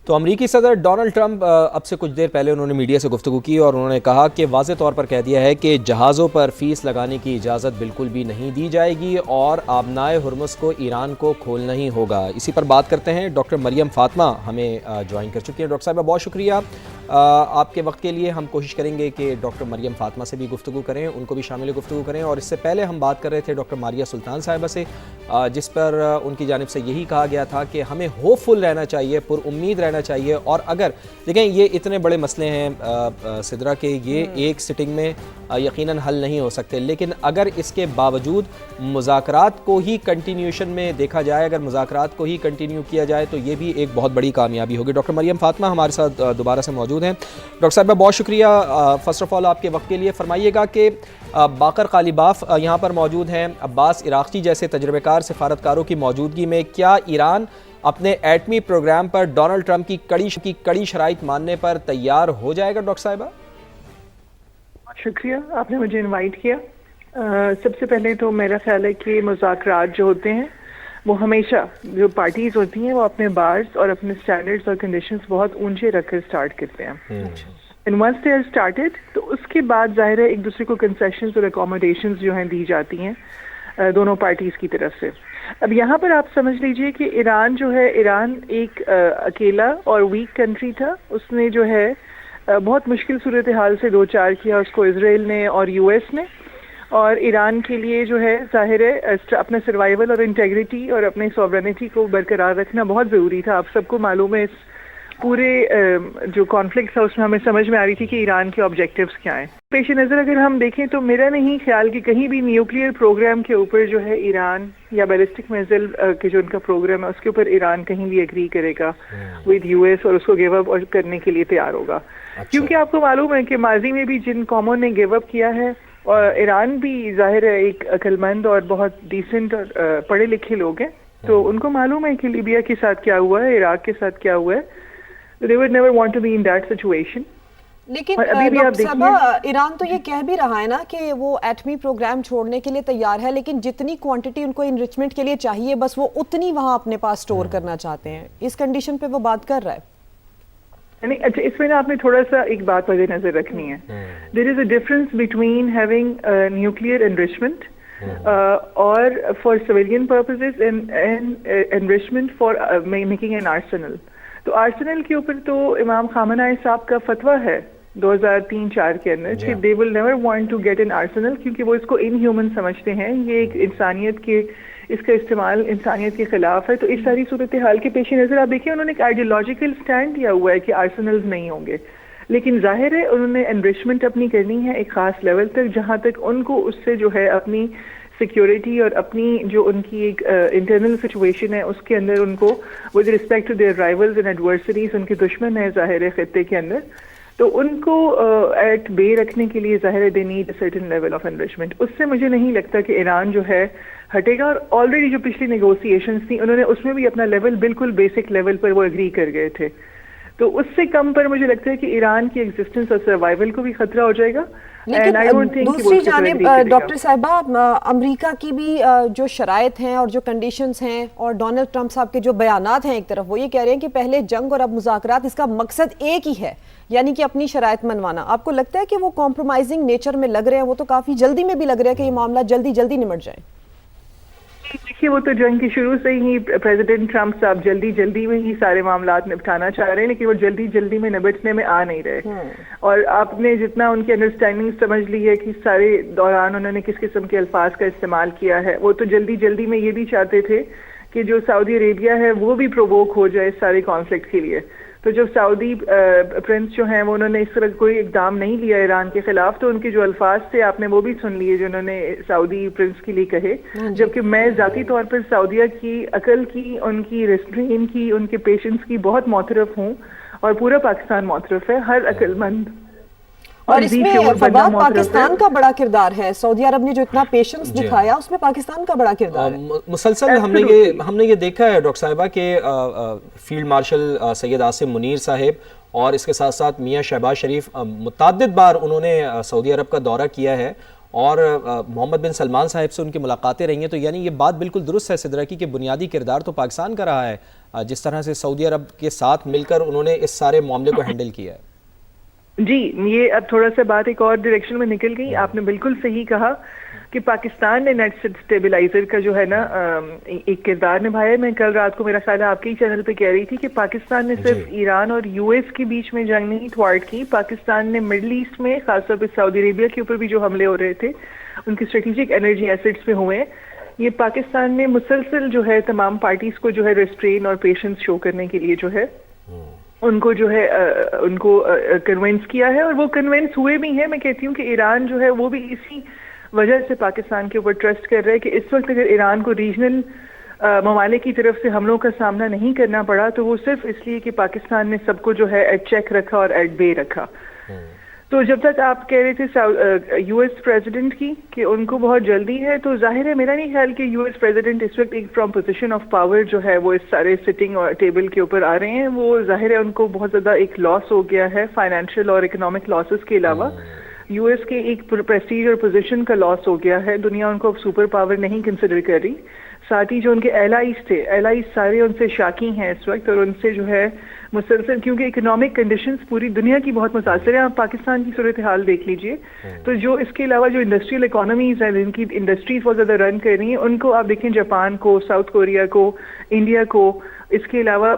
تو امریکی صدر ڈونلڈ ٹرمپ اب سے کچھ دیر پہلے انہوں نے میڈیا سے گفتگو کی اور انہوں نے کہا کہ واضح طور پر کہہ دیا ہے کہ جہازوں پر فیس لگانے کی اجازت بالکل بھی نہیں دی جائے گی اور آبنائے ہرمز کو ایران کو کھولنا ہی ہوگا۔ اسی پر بات کرتے ہیں، ڈاکٹر مریم فاطمہ ہمیں جوائن کر چکی ہیں۔ ڈاکٹر صاحبہ بہت شکریہ آپ کے وقت کے لیے۔ ہم کوشش کریں گے کہ ڈاکٹر مریم فاطمہ سے بھی گفتگو کریں، ان کو بھی شامل گفتگو کریں، اور اس سے پہلے ہم بات کر رہے تھے ڈاکٹر ماریہ سلطان صاحبہ سے، جس پر ان کی جانب سے یہی کہا گیا تھا کہ ہمیں ہوپ فل رہنا چاہیے، پر امید رہنا چاہیے، اور اگر دیکھیں یہ اتنے بڑے مسئلے ہیں سدرا کے، یہ ایک سٹنگ میں یقیناً حل نہیں ہو سکتے، لیکن اگر اس کے باوجود مذاکرات کو ہی کنٹینیوشن میں دیکھا جائے، اگر مذاکرات کو ہی کنٹینیو کیا جائے تو یہ بھی ایک بہت بڑی کامیابی ہوگی۔ ڈاکٹر مریم فاطمہ ہمارے ساتھ دوبارہ سے موجود ہیں۔ ڈاکٹر صاحبہ بہت شکریہ فرسٹ آف آل آپ کے وقت کے لیے۔ فرمائیے گا کہ باقر قالیباف یہاں پر موجود ہیں، عباس عراقچی جیسے تجربہ کار سفارتکاروں کی موجودگی میں کیا ایران اپنے ایٹمی پروگرام پر ڈونلڈ ٹرمپ کی کڑی شرائط ماننے پر تیار ہو جائے گا؟ ڈاکٹر صاحبہ شکریہ، آپ نے مجھے انوائٹ کیا۔ سب سے پہلے تو میرا خیال ہے کہ مذاکرات جو ہوتے ہیں وہ ہمیشہ جو پارٹیز ہوتی ہیں وہ اپنے بارز اور اپنے سٹینڈرڈز اور کنڈیشنز بہت اونچے رکھ کر سٹارٹ کرتے ہیں، and once they are started تو اس کے بعد ظاہر ہے ایک دوسرے کو کنسیشنز اور اکوموڈیشنز جو ہیں دی جاتی ہیں دونوں پارٹیز کی طرف سے۔ اب یہاں پر آپ سمجھ لیجئے کہ ایران جو ہے، ایران ایک اکیلا اور ویک کنٹری تھا، اس نے جو ہے بہت مشکل صورتحال سے دو چار کیا اس کو اسرائیل نے اور یو ایس نے، اور ایران کے لیے جو ہے ظاہر ہے اپنا سروائیول اور انٹیگریٹی اور اپنے سوورنٹی کو برقرار رکھنا بہت ضروری تھا۔ آپ سب کو معلوم ہے اس پورے جو کانفلکٹ تھا اس میں ہمیں سمجھ میں آ رہی تھی کہ ایران کے آبجیکٹیوز کیا ہیں۔ پیش نظر اگر ہم دیکھیں تو میرا نہیں خیال کہ کہیں بھی نیوکلیئر پروگرام کے اوپر جو ہے ایران یا بیلسٹک میزائل کے جو ان کا پروگرام ہے اس کے اوپر ایران کہیں بھی ایگری کرے گا ود یو ایس اور اس کو گیو اپ کرنے کے لیے تیار ہوگا، کیونکہ آپ کو معلوم ہے کہ ماضی میں بھی جن قوموں نے گیو اپ کیا ہے، اور ایران بھی ظاہر ہے ایک عقل مند اور بہت ڈیسنٹ اور پڑھے لکھے لوگ ہیں، تو ان کو معلوم ہے کہ لیبیا کے ساتھ کیا ہوا ہے، عراق کے ساتھ کیا ہوا ہے۔ They would never want to be in that situation. لیکن ڈاکٹر صاحبہ ایران تو یہ کہہ بھی رہا ہے نا کہ وہ ایٹمی پروگرام چھوڑنے کے لیے تیار ہے، لیکن جتنی کوانٹٹی ان کو انریچمنٹ کے لیے چاہیے بس وہ اتنی وہاں اپنے پاس سٹور کرنا چاہتے ہیں، اس کنڈیشن پہ وہ بات کر رہا ہے۔ اچھا، اس میں نا آپ نے تھوڑا سا ایک بات مد نظر رکھنی ہے، there is a difference between having nuclear enrichment اور for civilian purposes and enrichment for making an arsenal. تو آرسنل کے اوپر تو امام خامنہ صاحب کا فتویٰ ہے 2003-4 کے اندر کہ they will never want to get an arsenal، کیونکہ وہ اس کو ان ہیومن سمجھتے ہیں، یہ ایک انسانیت کے اس کا استعمال انسانیت کے خلاف ہے۔ تو اس ساری صورتحال کے پیش نظر آپ دیکھیں انہوں نے ایک آئیڈیولوجیکل سٹینڈ لیا ہوا ہے کہ آرسنلز نہیں ہوں گے، لیکن ظاہر ہے انہوں نے انریچمنٹ اپنی کرنی ہے ایک خاص لیول تک جہاں تک ان کو اس سے جو ہے اپنی سیکیورٹی اور اپنی جو ان کی ایک انٹرنل سچویشن ہے اس کے اندر ان کو with respect to their rivals and adversaries, ان کے دشمن ہیں ظاہر ہے خطے کے اندر، تو ان کو ایٹ بے رکھنے کے لیے ظاہر ہے they need a certain level of enrichment. اس سے مجھے نہیں لگتا کہ ایران جو ہے ہٹے گا، اور آلریڈی جو پچھلی نیگوسیشنز تھیں انہوں نے اس میں بھی اپنا لیول بالکل بیسک لیول پر وہ اگری کر گئے تھے، تو اس سے کم پر مجھے لگتا ہے کہ ایران کی ایگزسٹنس اور سروائیول کو بھی خطرہ ہو جائے گا۔ لیکن دوسری جانب ڈاکٹر صاحبہ امریکہ کی بھی جو شرائط ہیں اور جو کنڈیشنز ہیں اور ڈونلڈ ٹرمپ صاحب کے جو بیانات ہیں، ایک طرف وہ یہ کہہ رہے ہیں کہ پہلے جنگ اور اب مذاکرات، اس کا مقصد ایک ہی ہے، یعنی کہ اپنی شرائط منوانا۔ آپ کو لگتا ہے کہ وہ کمپرومائزنگ نیچر میں لگ رہے ہیں؟ وہ تو کافی جلدی میں بھی لگ رہا ہے کہ یہ معاملہ جلدی جلدی نمٹ جائیں۔ دیکھیے وہ تو جنگ کی شروع سے ہی پریزیڈنٹ ٹرمپ صاحب جلدی جلدی میں ہی سارے معاملات نپٹانا چاہ رہے ہیں، لیکن وہ جلدی جلدی میں نبٹنے میں آ نہیں رہے، اور آپ نے جتنا ان کی انڈرسٹینڈنگ سمجھ لی ہے کہ سارے دوران انہوں نے کس قسم کے الفاظ کا استعمال کیا ہے، وہ تو جلدی جلدی میں یہ بھی چاہتے تھے کہ جو سعودی عربیہ ہے وہ بھی پروووک ہو جائے اس سارے کانفلکٹ کے لیے۔ تو جب سعودی پرنس جو ہیں وہ انہوں نے اس طرح کوئی اقدام نہیں لیا ایران کے خلاف، تو ان کے جو الفاظ تھے آپ نے وہ بھی سن لیے جو انہوں نے سعودی پرنس کے لیے کہے، جبکہ میں ذاتی طور پر سعودیہ کی عقل کی، ان کی ریسٹرین کی، ان کے پیشنس کی بہت معترف ہوں، اور پورا پاکستان معترف ہے، ہر عقل مند۔ اور اس میں فواد پاکستان کا بڑا کردار ہے، سعودی عرب نے جو اتنا پیشنس دکھایا اس میں پاکستان کا بڑا کردار ہے۔ مسلسل ہم نے یہ دیکھا ہے ڈاکٹر صاحبہ کہ فیلڈ مارشل سید عاصم منیر صاحب اور اس کے ساتھ ساتھ میاں شہباز شریف متعدد بار انہوں نے سعودی عرب کا دورہ کیا ہے، اور محمد بن سلمان صاحب سے ان کی ملاقاتیں رہی ہیں، تو یعنی یہ بات بالکل درست ہے صدرہ کی کہ بنیادی کردار تو پاکستان کا رہا ہے جس طرح سے سعودی عرب کے ساتھ مل کر انہوں نے اس سارے معاملے کو ہینڈل کیا ہے۔ جی، یہ اب تھوڑا سا بات ایک اور ڈائریکشن میں نکل گئی۔ آپ نے بالکل صحیح کہا کہ پاکستان نے نیٹ سٹیبلائزر کا جو ہے نا ایک کردار نبھایا ہے۔ میں کل رات کو میرا خیال ہے آپ کے ہی چینل پہ کہہ رہی تھی کہ پاکستان نے صرف ایران اور یو ایس کے بیچ میں جنگ نہیں تھوارٹ کی، پاکستان نے مڈل ایسٹ میں خاص طور پہ سعودی عربیہ کے اوپر بھی جو حملے ہو رہے تھے ان کی اسٹریٹجک انرجی ایسٹس پہ ہوئے ہیں، یہ پاکستان نے مسلسل جو ہے تمام پارٹیز کو جو ہے ریسٹرین اور پیشنس شو کرنے کے لیے جو ہے ان کو جو ہے ان کو کنونس کیا ہے، اور وہ کنونس ہوئے بھی ہیں۔ میں کہتی ہوں کہ ایران جو ہے وہ بھی اسی وجہ سے پاکستان کے اوپر ٹرسٹ کر رہا ہے کہ اس وقت اگر ایران کو ریجنل ممالک کی طرف سے حملوں کا سامنا نہیں کرنا پڑا تو وہ صرف اس لیے کہ پاکستان نے سب کو جو ہے ایٹ چیک رکھا اور ایٹ بے رکھا۔ تو جب تک آپ کہہ رہے تھے یو ایس پریزیڈنٹ کی کہ ان کو بہت جلدی ہے، تو ظاہر ہے میرا نہیں خیال کہ یو ایس پریزیڈنٹ اس وقت ایک فرام پوزیشن آف پاور جو ہے وہ اس سارے سٹنگ اور ٹیبل کے اوپر آ رہے ہیں۔ وہ ظاہر ہے ان کو بہت زیادہ ایک لاس ہو گیا ہے فائنینشیل اور اکنامک لاسز کے علاوہ، یو ایس کے ایک پریسٹیج اور پوزیشن کا لاس ہو گیا ہے، دنیا ان کو اب سپر پاور نہیں کنسیڈر کر رہی۔ ساتھ ہی جو ان کے ایلائز تھے، ایلائز سارے ان سے شاکی ہیں اس وقت، اور ان سے جو ہے مسلسل، کیونکہ اکنامک کنڈیشنز پوری دنیا کی بہت متاثر ہیں۔ آپ پاکستان کی صورتحال دیکھ لیجئے، تو جو اس کے علاوہ جو انڈسٹریل اکانومیز ہیں جن کی انڈسٹریز بہت زیادہ رن کر رہی ہیں، ان کو آپ دیکھیں جاپان کو، ساؤتھ کوریا کو، انڈیا کو، اس کے علاوہ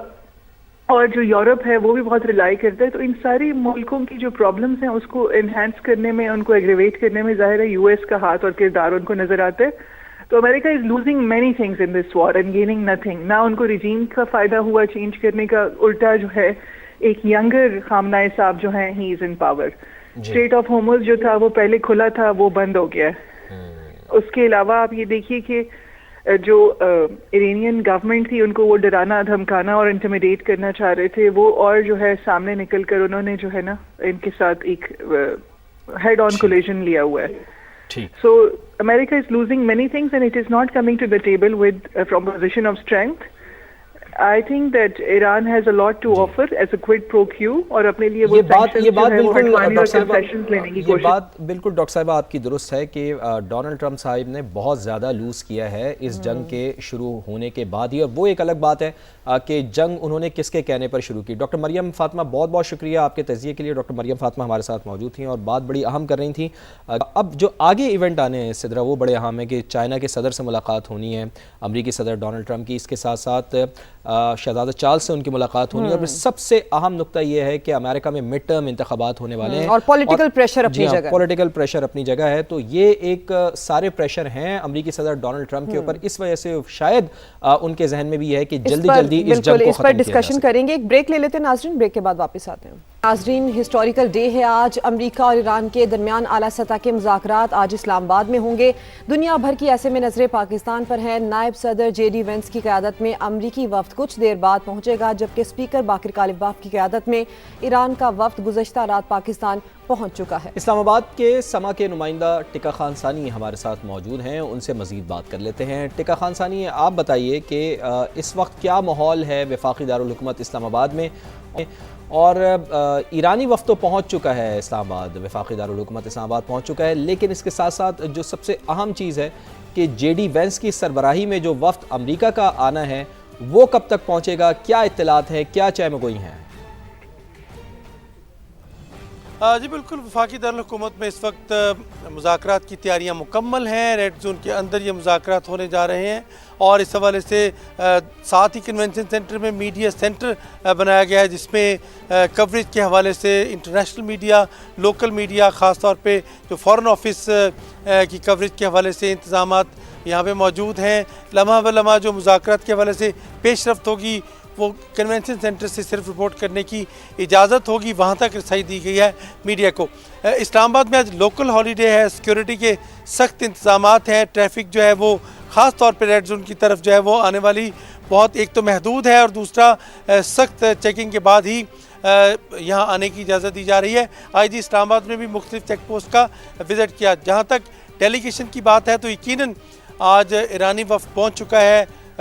اور جو یورپ ہے وہ بھی بہت ریلائی کرتا ہے۔ تو ان ساری ملکوں کی جو پرابلمز ہیں اس کو انہینس کرنے میں، ان کو ایگریویٹ کرنے میں ظاہر ہے یو ایس کا ہاتھ اور کردار ان کو نظر آتا ہے۔ تو America is losing many things in this war and gaining nothing. نہ ان کو ریجیم کا فائدہ ہوا چینج کرنے کا، الٹا جو ہے ایک ینگر خامنہ صاحب جو ہیں ہی از ان پاور۔ اسٹریٹ آف ہارمز جو تھا وہ پہلے کھلا تھا، وہ بند ہو گیا ہے۔ اس کے علاوہ آپ یہ دیکھیے کہ جو ایرانین گورنمنٹ تھی ان کو وہ ڈرانا، دھمکانا اور انٹیمیڈیٹ کرنا چاہ رہے تھے، وہ اور جو ہے سامنے نکل کر انہوں نے جو ہے نا ان کے ساتھ ایک ہیڈ آن کولیژن لیا ہوا ہے۔ So America is losing many things and it is not coming to the table with from a position of strength. I think that Iran has a lot to offer as a quid pro quo اور اپنے لیے وہ بات بالکل doctor صاحبہ آپ کی درست ہے کہ ڈونلڈ ٹرمپ صاحب نے بہت زیادہ لوز کیا ہے اس جنگ کے شروع ہونے کے بعد ہی، اور وہ ایک الگ بات ہے کہ جنگ انہوں نے کس کے کہنے پر شروع کی۔ ڈاکٹر مریم فاطمہ بہت بہت شکریہ آپ کے تجزیے کے لیے۔ ڈاکٹر مریم فاطمہ ہمارے ساتھ موجود تھیں اور بات بڑی اہم کر رہی تھیں۔ اب جو آگے ایونٹ آنے ہیں صدرہ وہ بڑے اہم ہیں کہ چائنا کے صدر سے ملاقات ہونی ہے، امریکی صدر ڈونلڈ ٹرمپ کی، اس کے ساتھ ساتھ شہزادہ چارلس سے ان کی ملاقات ہونی ہے، اور سب سے اہم نقطہ یہ ہے کہ امریکہ میں مڈ ٹرم انتخابات ہونے والے ہیں، اور پولیٹیکل پریشر اپنی جگہ، پولیٹیکل پریشر اپنی جگہ ہے۔ تو یہ ایک سارے پریشر ہیں امریکی صدر ڈونلڈ ٹرمپ کے اوپر، اس وجہ سے شاید ان کے ذہن میں بھی ہے کہ جلدی جلدی اس جنگ کو ختم کیا جائے۔ ڈسکشن کریں گے، ایک بریک لے لیتے ہیں ناظرین، بریک کے بعد واپس آتے ہیں۔ ناظرین، ہسٹوریکل ڈے ہے آج، امریکہ اور ایران کے درمیان اعلیٰ سطح کے مذاکرات آج اسلام آباد میں ہوں گے۔ دنیا بھر کی ایسے میں نظریں پاکستان پر ہیں۔ نائب صدر جے ڈی وینس کی قیادت میں امریکی وفد کچھ دیر بعد پہنچے گا، جبکہ اسپیکر باقر کالباف کی قیادت میں ایران کا وفد گزشتہ رات پاکستان پہنچ چکا ہے۔ اسلام آباد کے سما کے نمائندہ ٹکا خان ثانی ہمارے ساتھ موجود ہیں، ان سے مزید بات کر لیتے ہیں۔ ٹکا خان ثانی، آپ بتائیے کہ اس وقت کیا ماحول ہے وفاقی دارالحکومت اسلام آباد میں، اور ایرانی وفد تو پہنچ چکا ہے اسلام آباد، وفاقی دارالحکومت اسلام آباد پہنچ چکا ہے، لیکن اس کے ساتھ ساتھ جو سب سے اہم چیز ہے کہ جے ڈی وینس کی سربراہی میں جو وفد امریکہ کا آنا ہے وہ کب تک پہنچے گا، کیا اطلاعات ہیں، کیا چہ مگوئی ہیں؟ جی بالکل، وفاقی دارالحکومت میں اس وقت مذاکرات کی تیاریاں مکمل ہیں، ریڈ زون کے اندر یہ مذاکرات ہونے جا رہے ہیں، اور اس حوالے سے ساتھ ہی کنونشن سینٹر میں میڈیا سینٹر بنایا گیا ہے، جس میں کوریج کے حوالے سے انٹرنیشنل میڈیا، لوکل میڈیا، خاص طور پہ جو فارن آفس کی کوریج کے حوالے سے انتظامات یہاں پہ موجود ہیں۔ لمحہ بہ لمحہ جو مذاکرات کے حوالے سے پیش رفت ہوگی وہ کنونشن سینٹر سے صرف رپورٹ کرنے کی اجازت ہوگی، وہاں تک رسائی دی گئی ہے میڈیا کو۔ اسلام آباد میں آج لوکل ہالیڈے ہے، سیکیورٹی کے سخت انتظامات ہیں، ٹریفک جو ہے وہ خاص طور پہ ریڈ زون کی طرف جو ہے وہ آنے والی بہت ایک تو محدود ہے، اور دوسرا سخت چیکنگ کے بعد ہی یہاں آنے کی اجازت دی جا رہی ہے۔ آئی جی اسلام آباد میں بھی مختلف چیک پوسٹ کا وزٹ کیا۔ جہاں تک ڈیلیگیشن کی بات ہے تو یقیناً آج ایرانی وفد پہنچ چکا ہے